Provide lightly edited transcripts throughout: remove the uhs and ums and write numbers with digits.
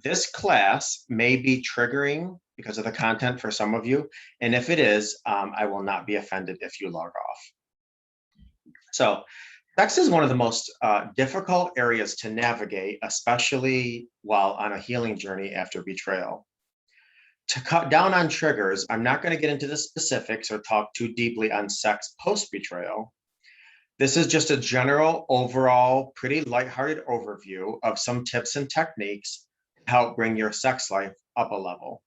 This class may be triggering because of the content for some of you, and if it is, I will not be offended if you log off. So, sex is one of the most difficult areas to navigate, especially while on a healing journey after betrayal. To cut down on triggers, I'm not going to get into the specifics or talk too deeply on sex post betrayal. This is just a general, overall, pretty lighthearted overview of some tips and techniques to help bring your sex life up a level.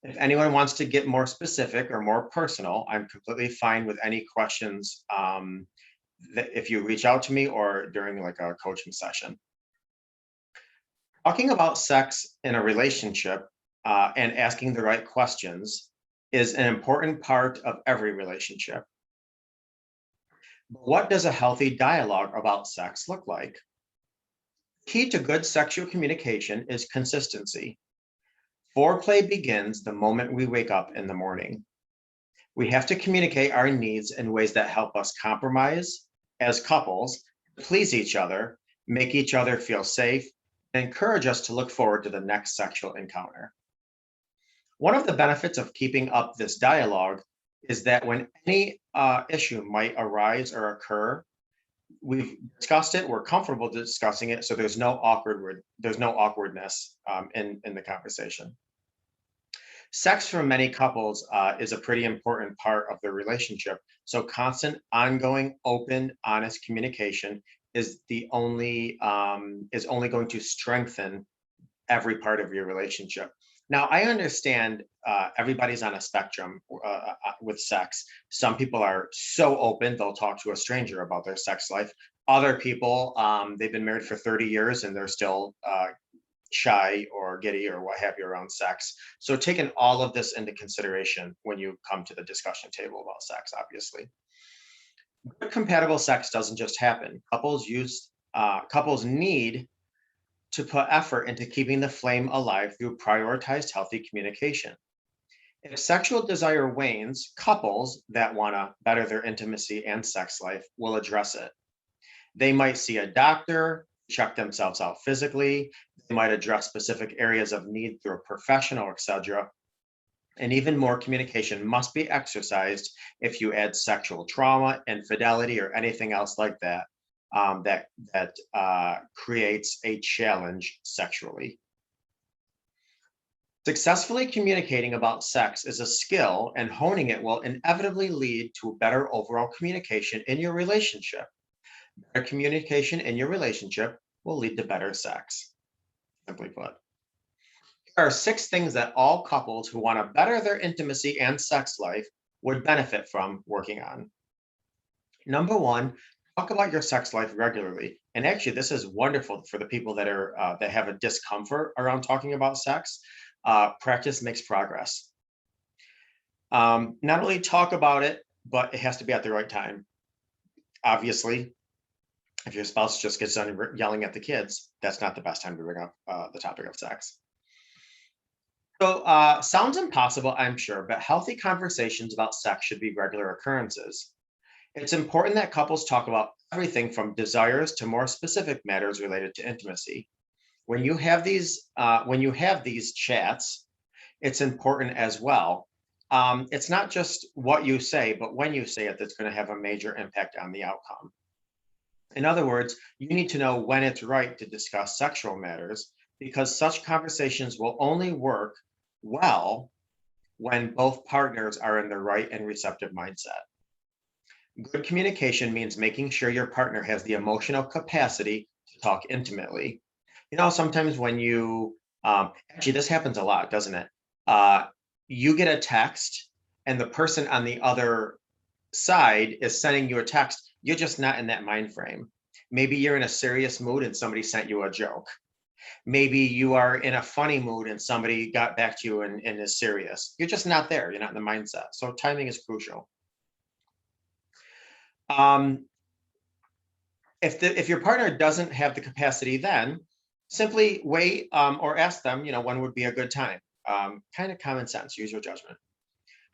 If anyone wants to get more specific or more personal, I'm completely fine with any questions that if you reach out to me or during like a coaching session. Talking about sex in a relationship and asking the right questions is an important part of every relationship. What does a healthy dialogue about sex look like? Key to good sexual communication is consistency. Foreplay begins the moment we wake up in the morning. We have to communicate our needs in ways that help us compromise as couples, please each other, make each other feel safe, and encourage us to look forward to the next sexual encounter. One of the benefits of keeping up this dialogue is that when any issue might arise or occur, we've discussed it, we're comfortable discussing it, so there's no awkwardness in the conversation. Sex for many couples is a pretty important part of the relationship. So constant, ongoing, open, honest communication is only going to strengthen every part of your relationship. Now, I understand everybody's on a spectrum with sex. Some people are so open, they'll talk to a stranger about their sex life. Other people, they've been married for 30 years and they're still shy or giddy or what have you around sex. So taking all of this into consideration when you come to the discussion table about sex, obviously. Good compatible sex doesn't just happen. Couples need to put effort into keeping the flame alive through prioritized healthy communication. If sexual desire wanes, couples that want to better their intimacy and sex life will address it. They might see a doctor, check themselves out physically, they might address specific areas of need through a professional, etc. And even more communication must be exercised if you add sexual trauma, infidelity, or anything else like that. That creates a challenge sexually. Successfully communicating about sex is a skill, and honing it will inevitably lead to better overall communication in your relationship. Better communication in your relationship will lead to better sex, simply put. There are 6 things that all couples who want to better their intimacy and sex life would benefit from working on. Number 1, talk about your sex life regularly. And actually, this is wonderful for the people that have a discomfort around talking about sex. Practice makes progress. Not only talk about it, but it has to be at the right time. Obviously, if your spouse just gets done yelling at the kids, that's not the best time to bring up the topic of sex. So, sounds impossible, I'm sure, but healthy conversations about sex should be regular occurrences. It's important that couples talk about everything from desires to more specific matters related to intimacy. When you have these chats, it's important as well. It's not just what you say, but when you say it that's going to have a major impact on the outcome. In other words, you need to know when it's right to discuss sexual matters, because such conversations will only work well when both partners are in the right and receptive mindset. Good communication means making sure your partner has the emotional capacity to talk intimately. You know, sometimes when you, actually, this happens a lot, doesn't it? You get a text and the person on the other side is sending you a text. You're just not in that mind frame. Maybe you're in a serious mood and somebody sent you a joke. Maybe you are in a funny mood and somebody got back to you and is serious. You're just not there. You're not in the mindset. So timing is crucial. If your partner doesn't have the capacity, then simply wait or ask them, when would be a good time. Kind of common sense, use your judgment.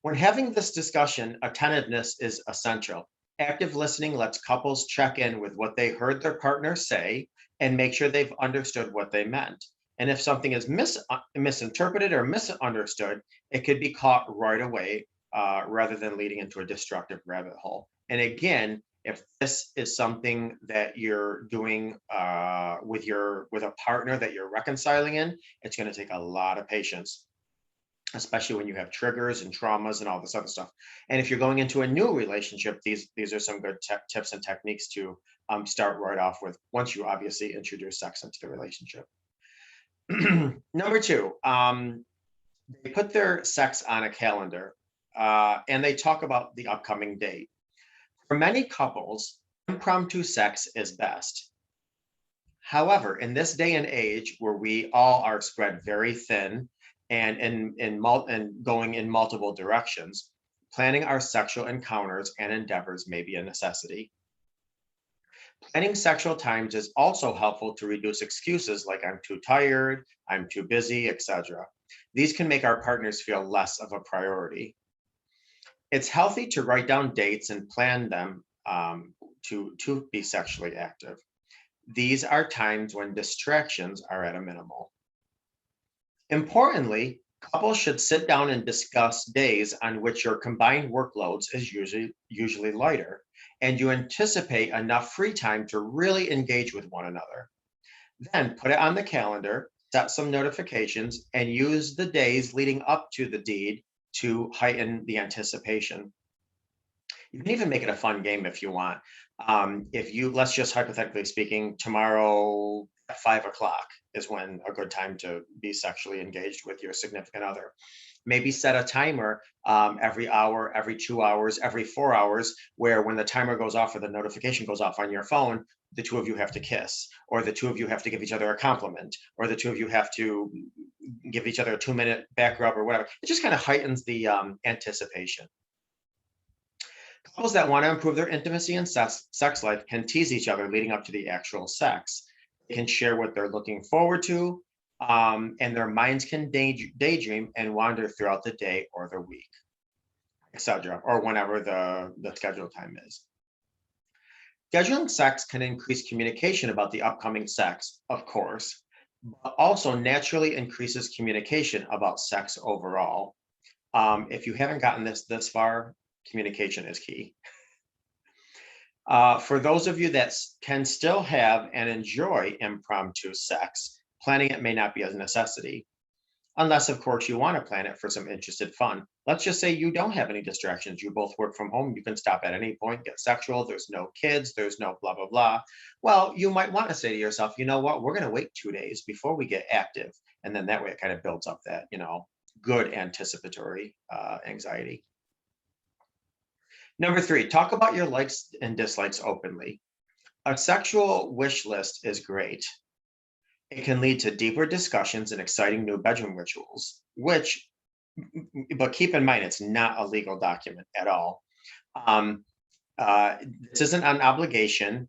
When having this discussion, attentiveness is essential. Active listening lets couples check in with what they heard their partner say and make sure they've understood what they meant. And if something is misinterpreted or misunderstood, it could be caught right away rather than leading into a destructive rabbit hole. And again, if this is something that you're doing with a partner that you're reconciling in, it's going to take a lot of patience, especially when you have triggers and traumas and all this other stuff. And if you're going into a new relationship, these are some good tips and techniques to start right off with once you obviously introduce sex into the relationship. Number two, they put their sex on a calendar and they talk about the upcoming date. For many couples, impromptu sex is best. However, in this day and age where we all are spread very thin and going in multiple directions, planning our sexual encounters and endeavors may be a necessity. Planning sexual times is also helpful to reduce excuses like I'm too tired, I'm too busy, etc. These can make our partners feel less of a priority. It's healthy to write down dates and plan them to be sexually active. These are times when distractions are at a minimal. Importantly, couples should sit down and discuss days on which your combined workloads is usually lighter, and you anticipate enough free time to really engage with one another. Then put it on the calendar, set some notifications, and use the days leading up to the deed to heighten the anticipation. You can even make it a fun game if you want. If you, let's just hypothetically speaking, tomorrow at 5 o'clock is when a good time to be sexually engaged with your significant other. Maybe set a timer every hour, every 2 hours, every 4 hours, where when the timer goes off or the notification goes off on your phone, the two of you have to kiss, or the two of you have to give each other a compliment, or the two of you have to give each other a 2-minute back rub or whatever. It just kind of heightens the anticipation. Couples that want to improve their intimacy and sex life can tease each other leading up to the actual sex. They can share what they're looking forward to, and their minds can daydream and wander throughout the day or the week, etc., or whenever the scheduled time is. Scheduling sex can increase communication about the upcoming sex, of course, but also naturally increases communication about sex overall. If you haven't gotten this far, communication is key. For those of you that can still have and enjoy impromptu sex, planning it may not be a necessity, unless, of course, you want to plan it for some interested fun. Let's just say you don't have any distractions. You both work from home. You can stop at any point, get sexual. There's no kids. There's no blah, blah, blah. Well, you might want to say to yourself, you know what? We're going to wait 2 days before we get active. And then that way it kind of builds up that, good anticipatory anxiety. Number 3, talk about your likes and dislikes openly. A sexual wish list is great. It can lead to deeper discussions and exciting new bedroom rituals, but keep in mind, it's not a legal document at all. This isn't an obligation.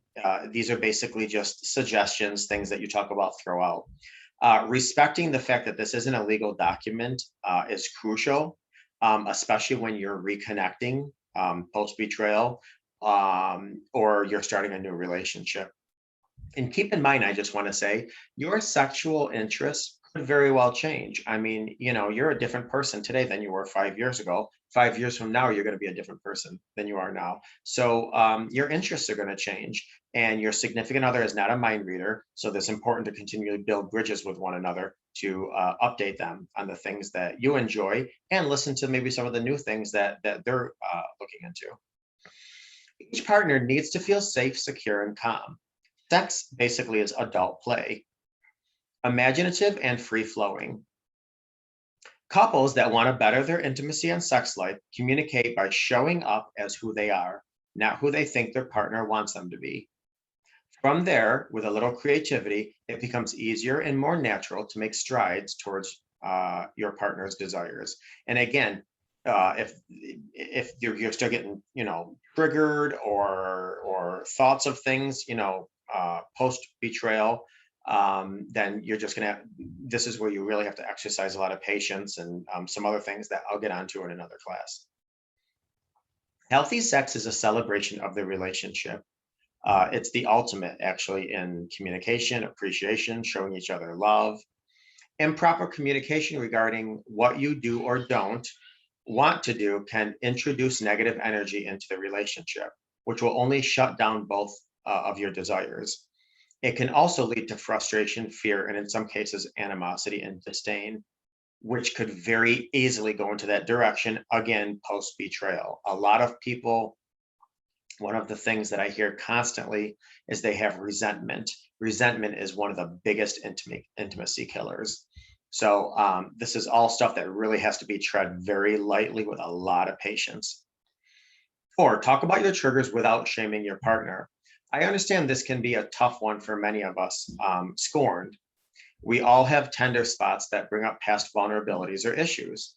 These are basically just suggestions, things that you talk about throughout. Respecting the fact that this isn't a legal document is crucial, especially when you're reconnecting post-betrayal, or you're starting a new relationship. And keep in mind, I just want to say, your sexual interests could very well change. I mean, you're a different person today than you were 5 years ago. 5 years from now, you're going to be a different person than you are now. So your interests are going to change, and your significant other is not a mind reader. So it's important to continually build bridges with one another to update them on the things that you enjoy and listen to maybe some of the new things that they're looking into. Each partner needs to feel safe, secure, and calm. Sex basically is adult play, imaginative and free-flowing. Couples that want to better their intimacy and sex life communicate by showing up as who they are, not who they think their partner wants them to be. From there, with a little creativity, it becomes easier and more natural to make strides towards your partner's desires. And again, if you're still getting triggered or thoughts of things post betrayal, then you're just gonna this is where you really have to exercise a lot of patience and some other things that I'll get onto in another class. Healthy sex is a celebration of the relationship. It's the ultimate actually in communication, appreciation, showing each other love. Improper communication regarding what you do or don't want to do can introduce negative energy into the relationship, which will only shut down both of your desires. It can also lead to frustration, fear, and in some cases, animosity and disdain, which could very easily go into that direction again post betrayal. A lot of people, one of the things that I hear constantly is they have resentment. Resentment is one of the biggest intimacy killers. So this is all stuff that really has to be tread very lightly with a lot of patience. 4, talk about your triggers without shaming your partner. I understand this can be a tough one for many of us. Scorned. We all have tender spots that bring up past vulnerabilities or issues.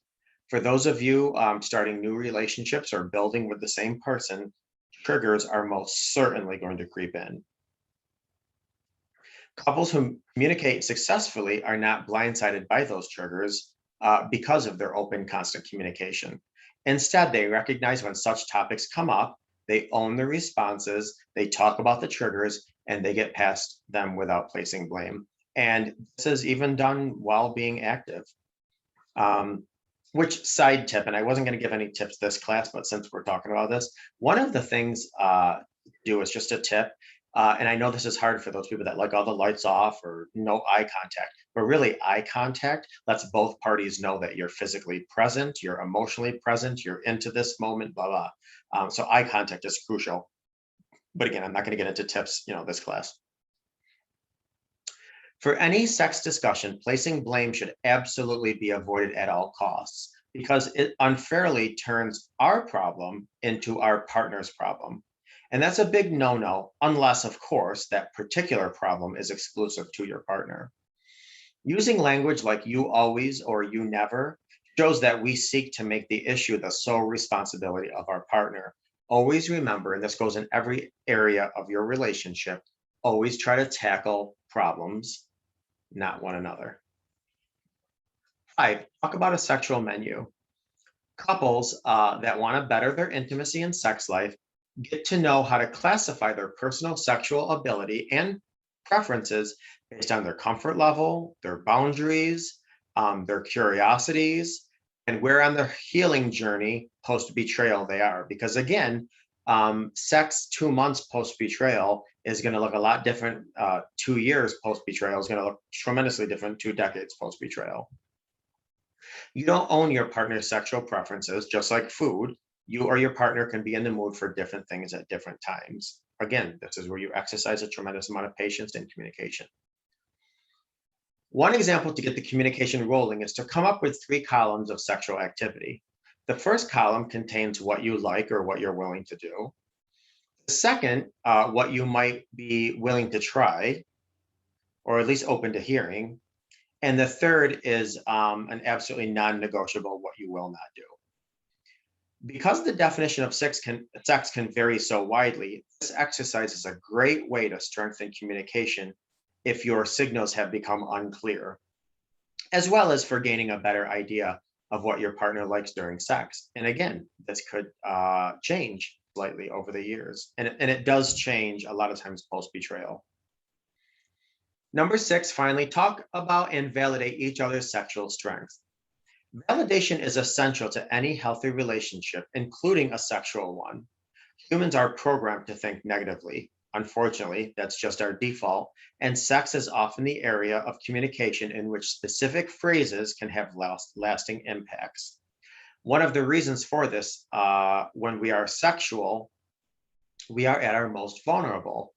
For those of you starting new relationships or building with the same person, triggers are most certainly going to creep in. Couples who communicate successfully are not blindsided by those triggers because of their open, constant communication. Instead, they recognize when such topics come up, they own the responses, they talk about the triggers, and they get past them without placing blame. And this is even done while being active. Which side tip, and I wasn't going to give any tips this class, but since we're talking about this, one of the things do is just a tip. And I know this is hard for those people that like all the lights off or no eye contact, but really eye contact lets both parties know that you're physically present, you're emotionally present, you're into this moment, blah, blah. So eye contact is crucial. But again, I'm not going to get into tips, this class. For any sex discussion, placing blame should absolutely be avoided at all costs because it unfairly turns our problem into our partner's problem. And that's a big no-no, unless, of course, that particular problem is exclusive to your partner. Using language like you always or you never shows that we seek to make the issue the sole responsibility of our partner. Always remember, and this goes in every area of your relationship, always try to tackle problems, not one another. 5, talk about a sexual menu. Couples that want to better their intimacy and sex life get to know how to classify their personal sexual ability and preferences based on their comfort level, their boundaries, their curiosities, and where on their healing journey post betrayal they are. Because again, sex 2 months post betrayal is going to look a lot different. 2 years post betrayal is going to look tremendously different. 2 decades post betrayal. You don't own your partner's sexual preferences, just like food. You or your partner can be in the mood for different things at different times. Again, this is where you exercise a tremendous amount of patience and communication. One example to get the communication rolling is to come up with 3 columns of sexual activity. The first column contains what you like or what you're willing to do. The second, what you might be willing to try, or at least open to hearing. And the third is an absolutely non-negotiable, what you will not do. Because the definition of sex can vary so widely, this exercise is a great way to strengthen communication if your signals have become unclear, as well as for gaining a better idea of what your partner likes during sex. And again, this could change slightly over the years, and it does change a lot of times post-betrayal. Number 6, finally, talk about and validate each other's sexual strengths. Validation is essential to any healthy relationship, including a sexual one. Humans are programmed to think negatively. Unfortunately, that's just our default, and sex is often the area of communication in which specific phrases can have lasting impacts. One of the reasons for this, when we are sexual, we are at our most vulnerable.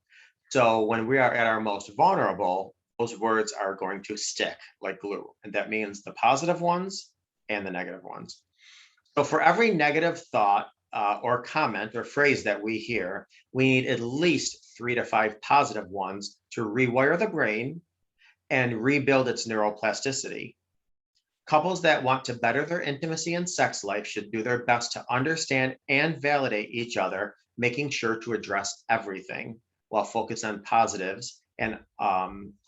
So when we are at our most vulnerable, those words are going to stick like glue, and that means the positive ones and the negative ones. So for every negative thought or comment or phrase that we hear, we need at least 3 to 5 positive ones to rewire the brain and rebuild its neuroplasticity. Couples that want to better their intimacy and sex life should do their best to understand and validate each other, making sure to address everything while focused on positives and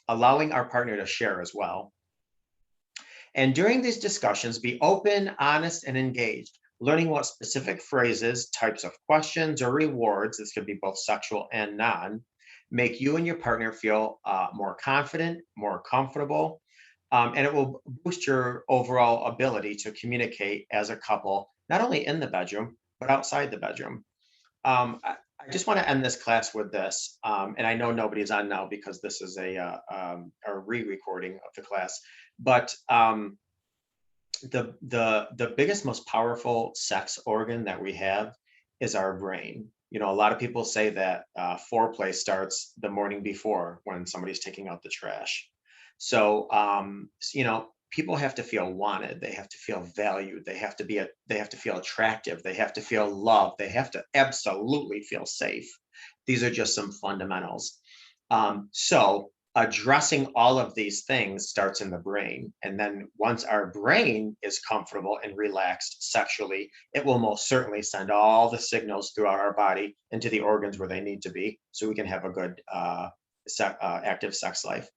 allowing our partner to share as well. And during these discussions, be open, honest, and engaged, learning what specific phrases, types of questions, or rewards, this could be both sexual and non, make you and your partner feel more confident, more comfortable, And it will boost your overall ability to communicate as a couple, not only in the bedroom, but outside the bedroom. I just want to end this class with this, and I know nobody's on now because this is a re-recording of the class. But the biggest, most powerful sex organ that we have is our brain. A lot of people say that foreplay starts the morning before when somebody's taking out the trash. So, people have to feel wanted. They have to feel valued. They have to feel attractive. They have to feel loved. They have to absolutely feel safe. These are just some fundamentals. So addressing all of these things starts in the brain. And then once our brain is comfortable and relaxed sexually, it will most certainly send all the signals throughout our body into the organs where they need to be so we can have a good active sex life.